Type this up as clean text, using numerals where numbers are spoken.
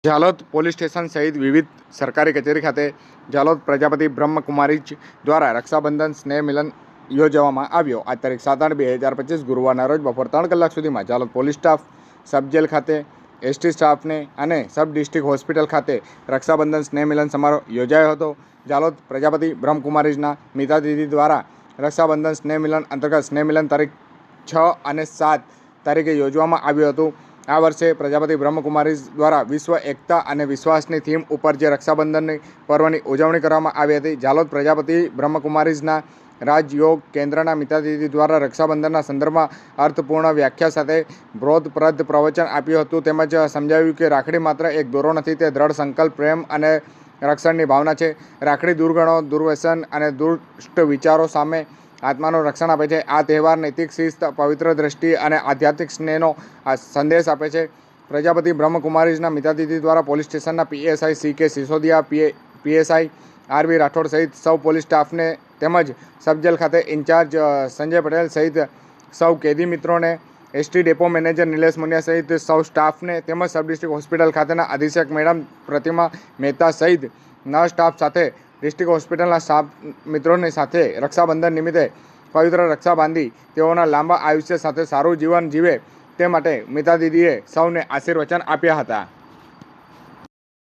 Jhalod police station સહિત વિવિધ સરકારી કચેરી ખાતે ઝાલોદ પ્રજાપતિ બ્રહ્મકુમારીજ દ્વારા રક્ષાબંધન સ્નેહ મિલન યોજવામાં આવ્યો। આ તારીખ 7/8/2025 ગુરુવારના રોજ બપોર 3 કલાક સુધીમાં Jhalod police staff, sub jail ખાતે એસટી સ્ટાફને અને સબ ડિસ્ટ્રિક્ટ હોસ્પિટલ ખાતે રક્ષાબંધન સ્નેહ મિલન સમારોહ યોજાયો હતો। ઝાલોદ પ્રજાપતિ બ્રહ્મકુમારીજના મિતા દીદી દ્વારા રક્ષાબંધન સ્નેહ મિલન અંતર્ગત સ્નેહ મિલન તારીખ 6 અને 7 તારીખે યોજવામાં આવ્યું હતું। આ વર્ષે પ્રજાપતિ બ્રહ્મકુમારીજ દ્વારા વિશ્વ એકતા અને વિશ્વાસની થીમ ઉપર જે રક્ષાબંધનની પર્વની ઉજવણી કરવામાં આવી હતી। ઝાલોદ પ્રજાપતિ બ્રહ્મકુમારીજના રાજયોગ કેન્દ્રના મિતા દીદી દ્વારા રક્ષાબંધનના સંદર્ભમાં અર્થપૂર્ણ વ્યાખ્યા સાથે બોધપ્રદ પ્રવચન આપ્યું હતું। તેમજ સમજાવ્યું કે રાખડી માત્ર એક દોરો નથી, તે દ્રઢ સંકલ્પ, પ્રેમ અને રક્ષણની ભાવના છે। રાખડી દુર્ગણો, દુર્વ્યસન અને દુષ્ટ વિચારો સામે આત્માનું રક્ષણ આપે છે। આ તહેવાર નૈતિક શિસ્ત, પવિત્ર દ્રષ્ટિ અને આધ્યાત્મિક સ્નેહનો સંદેશ આપે છે। પ્રજાપતિ બ્રહ્મકુમારીજના મિતા દીદી દ્વારા પોલીસ સ્ટેશનના PSI CK Sisodia, PSI RB Rathod સહિત સૌ પોલીસ સ્ટાફને તેમજ સબ જેલ ખાતે ઇન્ચાર્જ સંજય પટેલ સહિત સૌ કેદી મિત્રોને, ST depot manager Nilesh Muniya સહિત સૌ સ્ટાફને તેમજ સબ ડિસ્ટ્રિક્ટ હોસ્પિટલ ખાતેના અધિક્ષક મેડમ પ્રતિમા મહેતા સહિત નર્સ સ્ટાફ સાથે ડિસ્ટ્રિક્ટ હોસ્પિટલના સ્ટાફ મિત્રોની સાથે રક્ષાબંધન નિમિત્તે પવિત્ર રક્ષા બાંધી તેઓના લાંબા આયુષ્ય સાથે સારું જીવન જીવે તે માટે મિતા દીદીએ સૌને આશીર્વચન આપ્યા હતા।